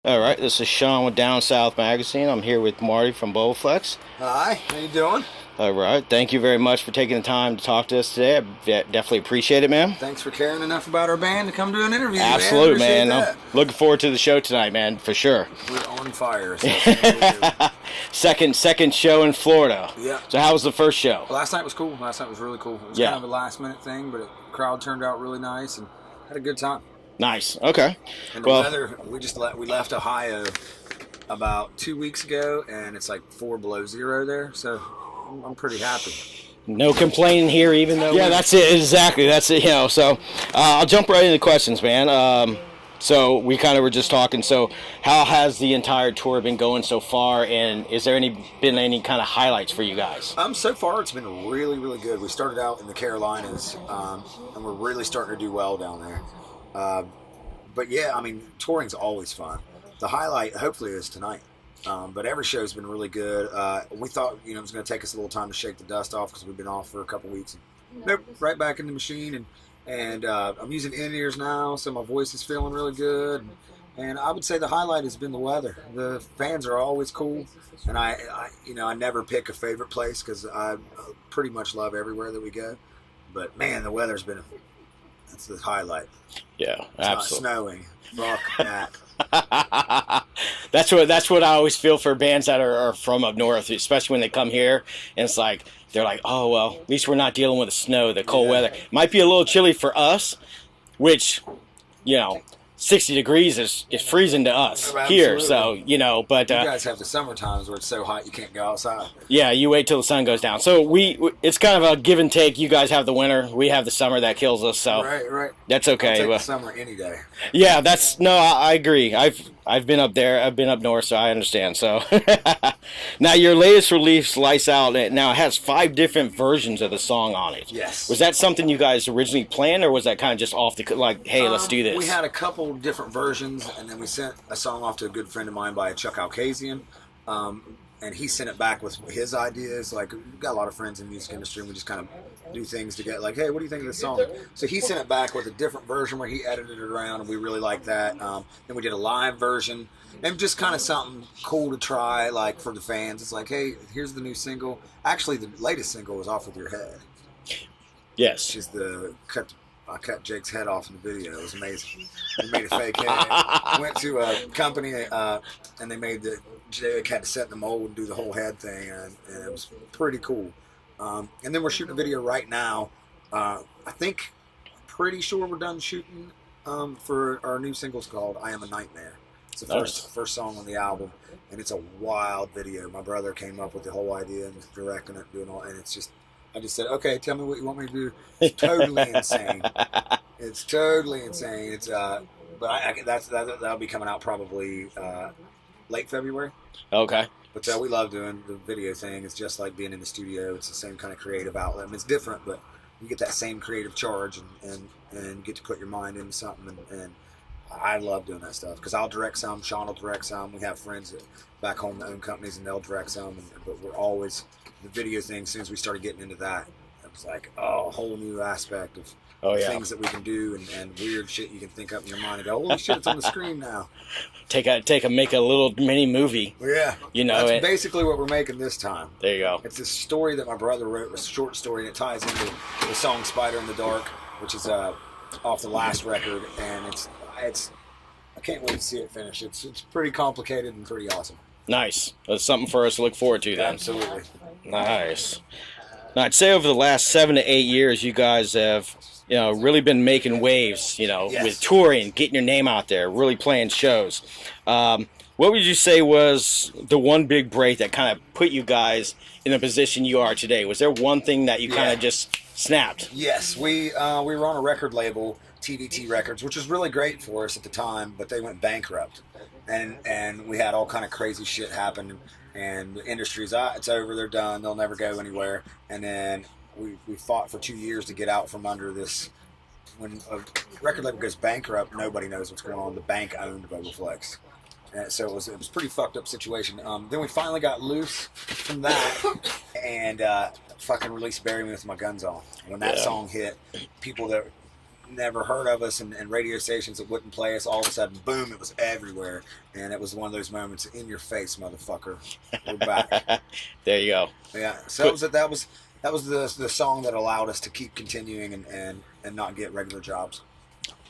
All right, this is Sean with DownSouth Magazine. I'm here with Marty from Bobaflex. Hi, how you doing? All right, thank you very much for taking the time to talk to us today. I definitely appreciate it, man. Thanks for caring enough about our band to come do an interview. Absolutely, man. That. I'm looking forward to the show tonight, man, for sure. We're on fire. So second show in Florida. Yeah. So how was the first show? Last night was cool. Last night was really cool. It was kind of a last minute thing, but the crowd turned out really nice and had a good time. Nice. Okay. And the weather, we left Ohio about 2 weeks ago, and it's like 4 below zero there. So I'm pretty happy. No complaining here, even though. Yeah, that's it. Exactly. That's it. So I'll jump right into questions, man. So we kind of were just talking. So how has the entire tour been going so far, and is there been any kind of highlights for you guys? So far it's been really, really good. We started out in the Carolinas, and we're really starting to do well down there. But yeah, I mean, touring's always fun. The highlight, hopefully, is tonight. But every show's been really good. We thought, it was going to take us a little time to shake the dust off because we've been off for a couple weeks. Nope, right back in the machine, and I'm using in-ears now, so my voice is feeling really good. And I would say the highlight has been the weather. The fans are always cool, and I never pick a favorite place because I pretty much love everywhere that we go. But man, the weather's been that's the highlight. Yeah, it's absolutely. Not snowing. Fuck that. That's what I always feel for bands that are from up north, especially when they come here and it's like they're like, oh well, at least we're not dealing with the snow, the cold weather. Might be a little chilly for us, which 60 degrees is freezing to us here. So but you guys have the summer times where it's so hot you can't go outside. Yeah, you wait till the sun goes down. So it's kind of a give and take. You guys have the winter, we have the summer that kills us. So right. That's okay. I'll take the summer any day. Yeah, I agree. I've been up there. I've been up north, so I understand. So now your latest release, Lights Out, now it has 5 different versions of the song on it. Yes. Was that something you guys originally planned, or was that kind of just off the hey, let's do this? We had a couple different versions, and then we sent a song off to a good friend of mine by Chuck Alkazian, and he sent it back with his ideas. Like, we've got a lot of friends in the music industry, and we just kind of do things to get like, hey, what do you think of this song? So he sent it back with a different version where he edited it around, and we really liked that. Then we did a live version, and just kind of something cool to try, like, for the fans. It's like, hey, here's the new single. Actually, the latest single was Off With Your Head. Yes. Which is I cut Jake's head off in the video. It was amazing. They made a fake head. Went to a company, and they made Jake had to set the mold and do the whole head thing, and it was pretty cool. And then we're shooting a video right now. Pretty sure we're done shooting for our new singles called I Am a Nightmare. It's the first song on the album, and it's a wild video. My brother came up with the whole idea and directing it, doing all, and it's just, I just said, okay, tell me what you want me to do. It's totally insane. It's totally insane. It's but that'll be coming out probably late February. Okay. But we love doing the video thing. It's just like being in the studio. It's the same kind of creative outlet. I mean, it's different, but you get that same creative charge and get to put your mind into something. And I love doing that stuff because I'll direct some. Sean will direct some. We have friends that back home that own companies, and they'll direct some. But we're always the video thing. As soon as we started getting into that, it was like, a whole new aspect of things that we can do and weird shit you can think up in your mind and go, holy shit, it's on the screen now. Make a little mini movie. Yeah. That's basically what we're making this time. There you go. It's a story that my brother wrote, a short story, and it ties into the song Spider in the Dark, which is off the last record, and it's I can't wait to see it finish. It's pretty complicated and pretty awesome. Nice. That's something for us to look forward to then. Absolutely. Nice. Now, I'd say over the last 7 to 8 years, you guys have really been making waves, with touring, getting your name out there, really playing shows. What would you say was the one big break that kind of put you guys in the position you are today? Was there one thing that you kind of just snapped? Yes, we were on a record label, TVT Records, which was really great for us at the time, but they went bankrupt, and we had all kind of crazy shit happen, and the industry's it's over, they're done, they'll never go anywhere, and then we fought for 2 years to get out from under this. When a record label goes bankrupt, nobody knows what's going on. The bank owned Bobaflex. And so it was a pretty fucked up situation. Then we finally got loose from that and fucking released Bury Me With My Guns On. When that song hit, people that never heard of us, and radio stations that wouldn't play us. All of a sudden, boom! It was everywhere, and it was one of those moments. In your face, motherfucker. We're back. There you go. Yeah. So that was the song that allowed us to keep continuing and not get regular jobs.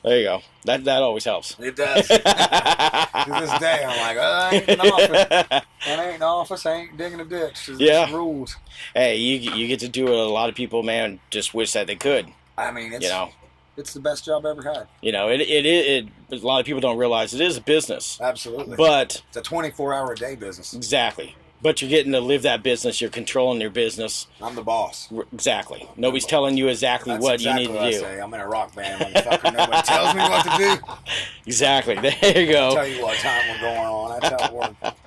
There you go. That always helps. It does. To this day, I'm like, I ain't in office. That ain't in office. I ain't digging a ditch. It's rules. Hey, you get to do what a lot of people, man, just wish that they could. I mean, it's the best job I ever had. A lot of people don't realize it is a business. Absolutely. But it's a 24-hour-a-day business. Exactly. But you're getting to live that business. You're controlling your business. I'm the boss. Exactly. Nobody's telling you exactly what you need to do. I say. I'm in a rock band, motherfucker. Nobody tells me what to do. Exactly. There you go. I'll tell you what time we're going on. That's how it works.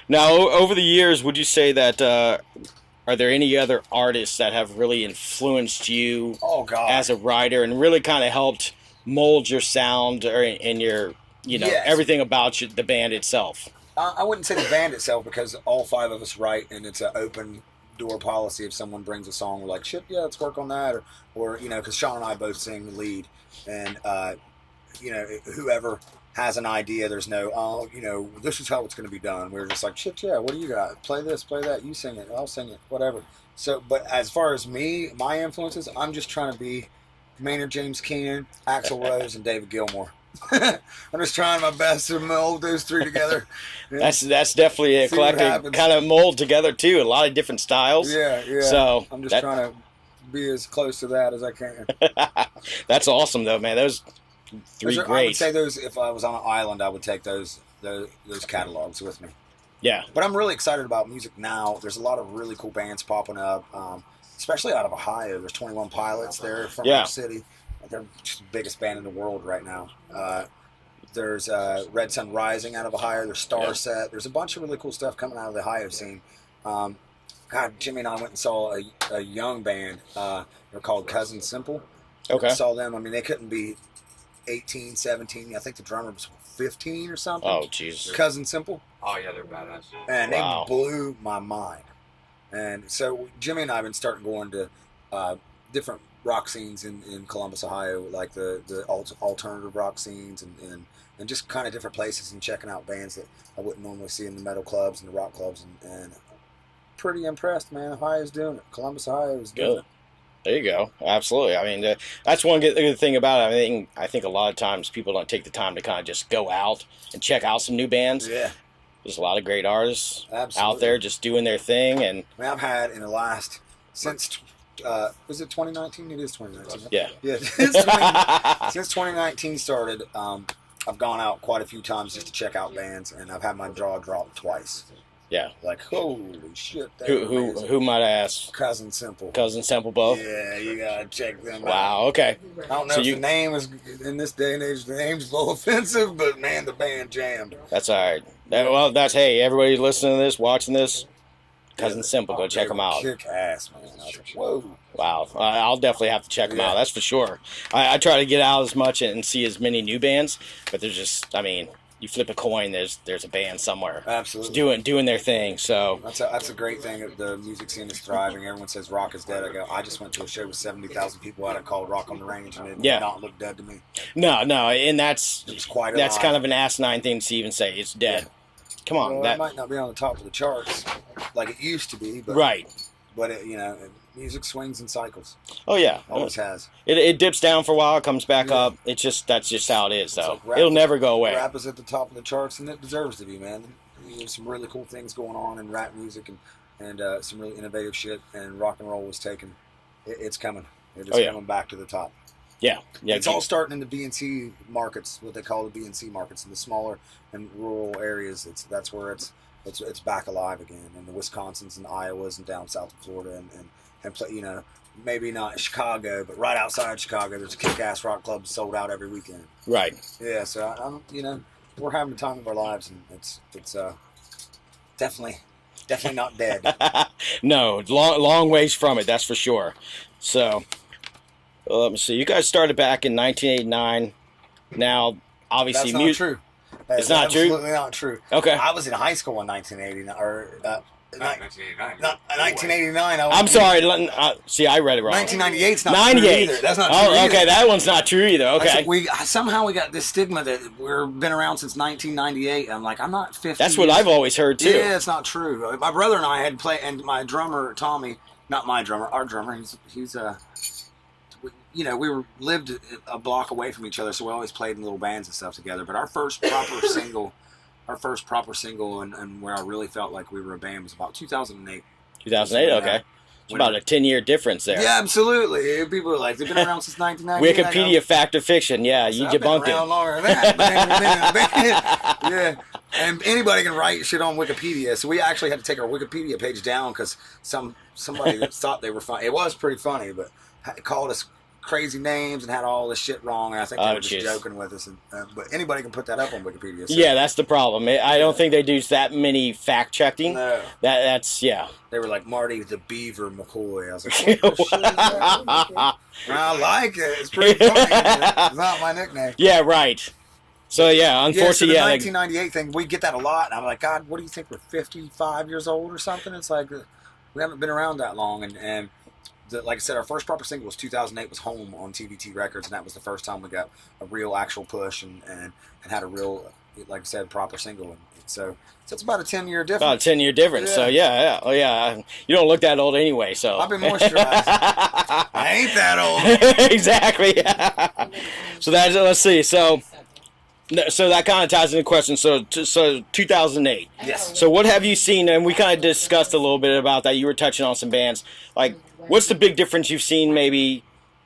Now, over the years, would you say that are there any other artists that have really influenced you as a writer and really kind of helped mold your sound or in your, everything about the band itself? I wouldn't say the band itself, because all 5 of us write, and it's an open door policy. If someone brings a song, we're like, shit, yeah, let's work on that. Or because Sean and I both sing the lead, and, whoever has an idea, there's no, this is how it's going to be done. We're just like, shit, yeah, what do you got? Play this, play that, you sing it, I'll sing it, whatever. So, but as far as me, my influences, I'm just trying to be Maynard James Keenan, Axl Rose, and David Gilmour. I'm just trying my best to mold those 3 together. That's definitely a eclectic kind of mold together too. A lot of different styles. Yeah. So I'm just trying to be as close to that as I can. That's awesome, though, man. Those 3 great. I would say those. If I was on an island, I would take those catalogs with me. Yeah. But I'm really excited about music now. There's a lot of really cool bands popping up, especially out of Ohio. There's 21 Pilots there from our city. They're just the biggest band in the world right now. There's Red Sun Rising out of Ohio. There's Starset. There's a bunch of really cool stuff coming out of the Ohio scene. Jimmy and I went and saw a young band. They're called Cousin Simple. Okay. I saw them. I mean, they couldn't be 18, 17. I think the drummer was 15 or something. Oh, Jesus. Cousin Simple. Oh, yeah, they're badass. And they blew my mind. And so Jimmy and I have been starting going to different rock scenes in Columbus, Ohio, like the alternative rock scenes and just kind of different places, and checking out bands that I wouldn't normally see in the metal clubs and the rock clubs, and pretty impressed, man. Ohio's doing it. Columbus, Ohio is doing it. There you go. Absolutely. I mean, that's one good thing about it. I think a lot of times people don't take the time to kind of just go out and check out some new bands. Yeah. There's a lot of great artists out there just doing their thing. And I mean, I've had in the last, since was it 2019? It is 2019. Yeah. Since 2019 started, I've gone out quite a few times just to check out bands, and I've had my jaw dropped twice. Yeah. Like, holy shit. Who might I ask? Cousin Simple. Cousin Simple both? Yeah, you gotta check them out. Wow, okay. I don't know if the name is, in this day and age, the name's a little offensive, but man, the band jammed. That's all right. Hey, everybody listening to this, watching this, Cousin Simple, go check them out. Kick ass, man. I was like, whoa. Wow. I'll definitely have to check them out, that's for sure. I try to get out as much and see as many new bands, but there's just, you flip a coin, there's a band somewhere. Absolutely. Doing their thing, so. That's a great thing. The music scene is thriving. Everyone says rock is dead. I just went to a show with 70,000 people out called Rock on the Range, and it did not look dead to me. No, and that's kind of an asinine thing to even say. It's dead. Yeah. Come on. Well, it might not be on the top of the charts like it used to be, but right. But music swings in cycles. Oh yeah, always has. It dips down for a while, comes back up. That's just how it is, though. Like it'll never go away. Rap is at the top of the charts, and it deserves to be, man. There's some really cool things going on in rap music, and some really innovative shit. And rock and roll was taken. It's coming. It's coming back to the top. Yeah. It's all starting in the B&C markets, what they call the B&C markets, in the smaller and rural areas. That's where it's back alive again. And the Wisconsins and Iowas and down south of Florida and maybe not Chicago, but right outside Chicago, there's a kick-ass rock club sold out every weekend. Right. Yeah. So we're having the time of our lives, and it's definitely not dead. No, long ways from it. That's for sure. So. Let me see. You guys started back in 1989. Now, obviously, that's not true. It's not true? Absolutely not true. Okay. I was in high school in 1989, or 1989. I'm sorry. See, I read it wrong. 1998's not 98. true either. That's not true either. Okay, that one's not true either. Okay. Somehow we got this stigma that we've been around since 1998. I'm like, I'm not 50. That's what I've always heard too. Yeah, it's not true. My brother and I had played, and my drummer Tommy, not my drummer, our drummer. He's we lived a block away from each other, so we always played in little bands and stuff together. But our first proper single, and where I really felt like we were a band was about 2008. 2008, okay. It's about a 10-year difference there. Yeah, absolutely. People are like, they've been around since 1998. Wikipedia fact or fiction, yeah, you debunked it. I've been around longer than that. Yeah, and anybody can write shit on Wikipedia. So we actually had to take our Wikipedia page down because somebody thought they were funny. It was pretty funny, but called us crazy names and had all this shit wrong, and I think they were just joking with us. But anybody can put that up on Wikipedia. So. Yeah, that's the problem. I don't think they do that many fact checking. No. That's They were like Marty the Beaver McCoy. I was like, what the shit is that? I like it. It's pretty funny. It's not my nickname. Yeah, right. So unfortunately, the 1998 thing, we get that a lot. And I'm like, God, what do you think? We're 55 years old or something? It's like we haven't been around that long, and like I said, our first proper single was 2008, was Home on TVT Records, and that was the first time we got a real actual push and had a real, like I said, proper single. And so it's about a 10-year difference. About a 10-year difference. Yeah. So yeah. You don't look that old anyway. So I've been moisturized. I ain't that old. Exactly. So let's see. So that kind of ties into the question. So 2008. Yes. So what have you seen? And we kind of discussed a little bit about that. You were touching on some bands. Like, what's the big difference you've seen maybe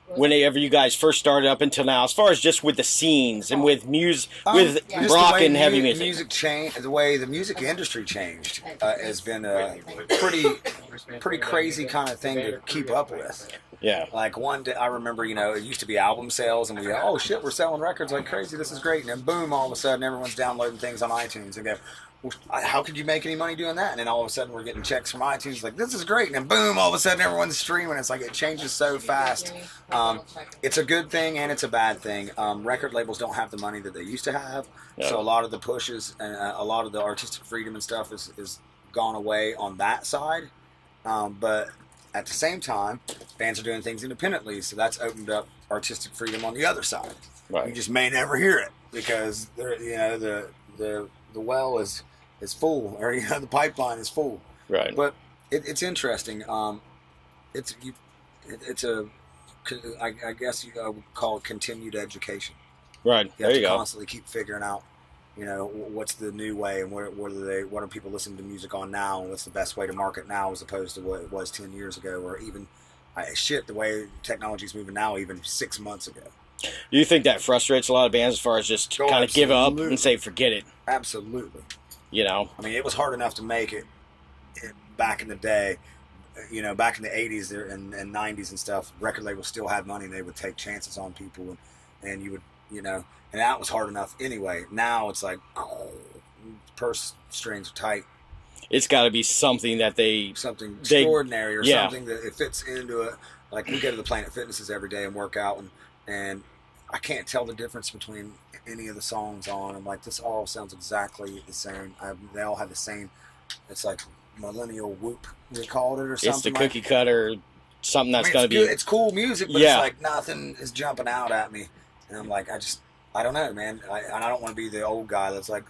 whenever you guys first started up until now, as far as just with the scenes and with rock and heavy music? The way the music industry changed has been a pretty crazy kind of thing to keep up with. Yeah. Like one day, I remember, it used to be album sales, and we go, oh shit, we're selling records like crazy, this is great. And then boom, all of a sudden, everyone's downloading things on iTunes and go, well, how could you make any money doing that? And then all of a sudden, we're getting checks from iTunes, like, this is great. And then boom, all of a sudden, everyone's streaming. It's like, it changes so fast. It's a good thing and it's a bad thing. Record labels don't have the money that they used to have. Yep. So a lot of the pushes and a lot of the artistic freedom and stuff is gone away on that side. But at the same time, bands are doing things independently, so that's opened up artistic freedom on the other side. Right. You just may never hear it because the well is full, or the pipeline is full. Right. But it's interesting. It's I guess I would call it continued education. Right. You have to go. Constantly keep figuring out, what's the new way, and what are people listening to music on now, and what's the best way to market now as opposed to what it was 10 years ago, or even the way technology's moving now, even 6 months ago. Do you think that frustrates a lot of bands as far as just kind of give up and say forget it? Absolutely. I mean, it was hard enough to make it back in the day. Back in the 80s and 90s and stuff, record labels still had money and they would take chances on people, and you would, and that was hard enough anyway. Now it's like, purse strings are tight. It's got to be something that something extraordinary or something that it fits into it. Like, we go to the Planet Fitnesses every day and work out, and I can't tell the difference between any of the songs on. I'm like, this all sounds exactly the same. They all have the same. It's like millennial whoop, they called it, or something. It's the cookie cutter, something that's going to be. It's cool music, but it's like nothing is jumping out at me, and I'm like, I don't know, man. I don't want to be the old guy that's like,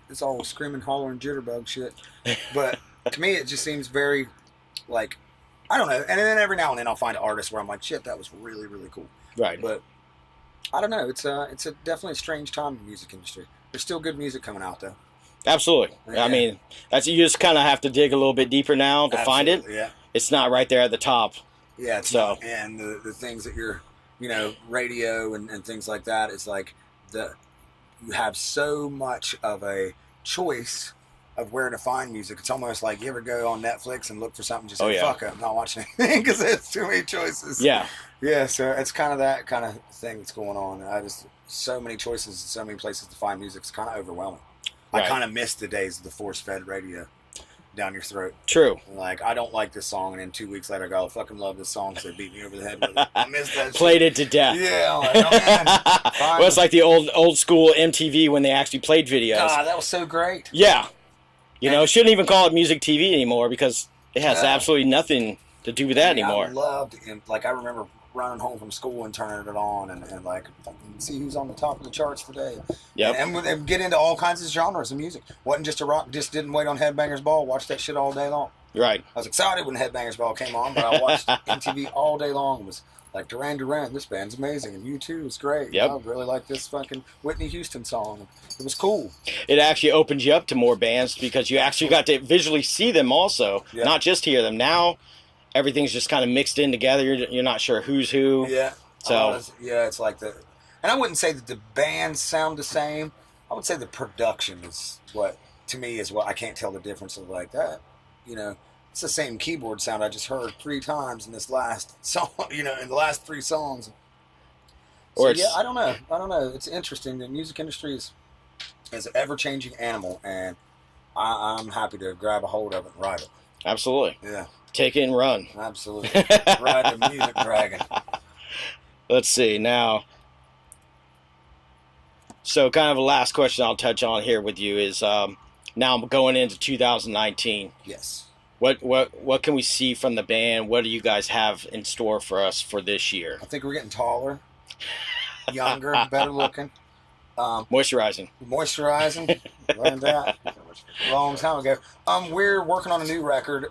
it's all screaming, hollering, jitterbug shit. But to me, it just seems very, like, I don't know. And then every now and then I'll find an artist where I'm like, shit, that was really, really cool. Right. But I don't know. It's definitely a strange time in the music industry. There's still good music coming out, though. Absolutely. Yeah. I mean, you just kind of have to dig a little bit deeper now to find it. Yeah. It's not right there at the top. Yeah. It's not. And the things that you're, radio and things like that, is like you have so much of a choice of where to find music. It's almost like, you ever go on Netflix and look for something, just say, fuck it, I'm not watching anything because there's too many choices. Yeah. Yeah, so it's kind of that kind of thing that's going on. So many choices and so many places to find music. It's kind of overwhelming. Right. I kind of miss the days of the force-fed radio down your throat. True. Like, I don't like this song, and then 2 weeks later I go, I fucking love this song, so they beat me over the head with it. I miss that Played it to death. Yeah, I'm like, oh man. Well, it's like the old school MTV when they actually played videos. God, that was so great. Yeah. You know, shouldn't even call it music TV anymore because it has absolutely nothing to do with that anymore. I loved, and like I remember running home from school and turning it on and like see who's on the top of the charts today. Yep. And get into all kinds of genres of music. Wasn't just a rock. Just didn't wait on Headbangers Ball. Watched that shit all day long. Right. I was excited when Headbangers Ball came on, but I watched MTV all day long. It was like Duran Duran, this band's amazing, and U2 is great. Yep. I really like this fucking Whitney Houston song. It was cool. It actually opens you up to more bands because you actually got to visually see them also, not just hear them. Now, everything's just kind of mixed in together. You're not sure who's who. Yeah. So it's like the, and I wouldn't say that the bands sound the same. I would say the production is what, to me, is what I can't tell the difference of like that. You know, it's the same keyboard sound I just heard 3 times in this last song, you know, in the last 3 songs. So, yeah, I don't know. It's interesting. The music industry is an ever-changing animal, and I'm happy to grab a hold of it and ride it. Absolutely. Yeah. Take it and run. Absolutely. Ride the music dragon. Let's see now. So kind of a last question I'll touch on here with you is now I'm going into 2019. Yes. What can we see from the band? What do you guys have in store for us for this year? I think we're getting taller, younger, better looking. Moisturizing. Learned that a long time ago. We're working on a new record.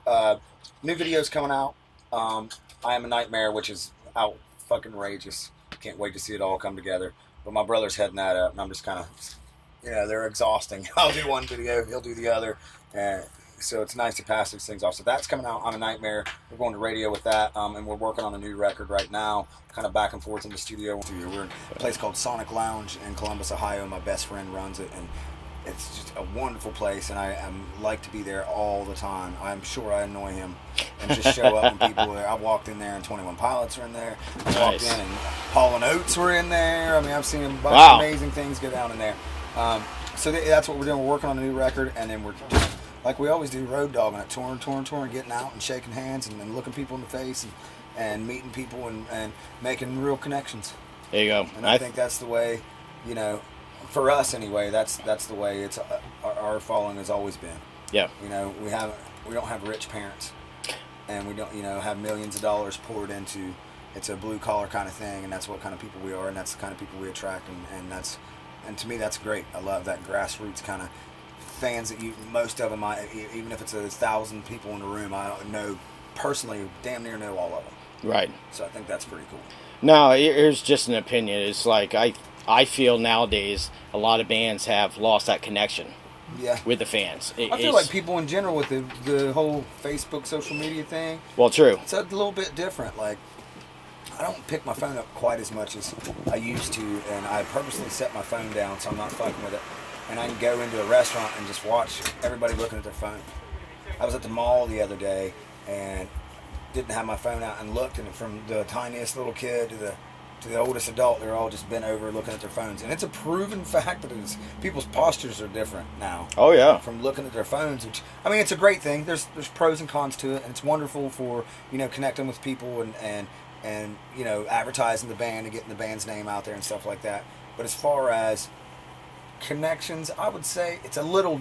New videos coming out. I Am a Nightmare, which is out fucking rageous. Can't wait to see it all come together. But my brother's heading that up, and I'm just kind of, you know, they're exhausting. I'll do one video, he'll do the other. So it's nice to pass these things off. So that's coming out. I'm a Nightmare. We're going to radio with that, and we're working on a new record right now, kind of back and forth in the studio. We're in a place called Sonic Lounge in Columbus, Ohio. My best friend runs it, and it's just a wonderful place, and I like to be there all the time. I'm sure I annoy him and just show up when people are there. I walked in there and 21 Pilots are in there. I walked in and Hall & Oates were in there. I mean, I've seen a bunch of amazing things go down in there. So that's what we're doing. We're working on a new record, and then we're just, like we always do, road dogging it, touring, getting out and shaking hands and looking people in the face and meeting people and making real connections. There you go. And I think that's the way, you know, for us anyway, that's the way it's our following has always been. Yeah. You know, we don't have rich parents, and we don't, you know, have millions of dollars poured into. It's a blue collar kind of thing, and that's what kind of people we are, and that's the kind of people we attract, and to me that's great. I love that grassroots kind of fans that most of them, even if it's 1,000 people in the room, I know personally, damn near know all of them. Right. So I think that's pretty cool. No, here's just an opinion. It's like I feel nowadays a lot of bands have lost that connection. Yeah. With the fans. I feel like people in general with the whole Facebook social media thing. Well, true. It's a little bit different. Like, I don't pick my phone up quite as much as I used to, and I purposely set my phone down so I'm not fucking with it. And I can go into a restaurant and just watch everybody looking at their phone. I was at the mall the other day and didn't have my phone out and looked, and from the tiniest little kid to the oldest adult, they're all just bent over looking at their phones. And it's a proven fact that people's postures are different now. Oh yeah. From looking at their phones, which, I mean, it's a great thing. There's pros and cons to it, and it's wonderful for, you know, connecting with people and you know, advertising the band and getting the band's name out there and stuff like that. But as far as connections, I would say it's a little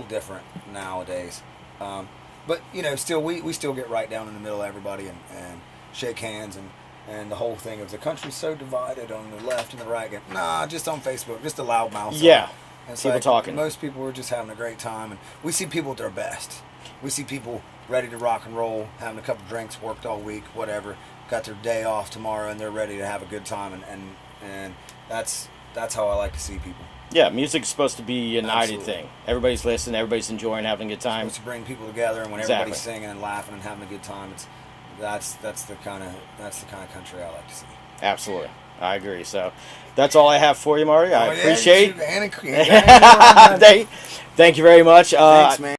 different nowadays. But you know, still we still get right down in the middle of everybody and shake hands and the whole thing of the country's so divided on the left and the right. Nah, just on Facebook, just a loudmouth. Yeah, it's people like, talking. Most people are just having a great time, and we see people at their best. We see people ready to rock and roll, having a couple drinks, worked all week, whatever, got their day off tomorrow, and they're ready to have a good time, and that's how I like to see people. Yeah, music's supposed to be a united thing. Everybody's listening, everybody's enjoying, having a good time. It's supposed to bring people together, and when everybody's singing and laughing and having a good time, that's the kind of country I like to see. Absolutely, I agree. So that's all I have for you, Marty. I appreciate it. Thank Thank you very much. Thanks, man.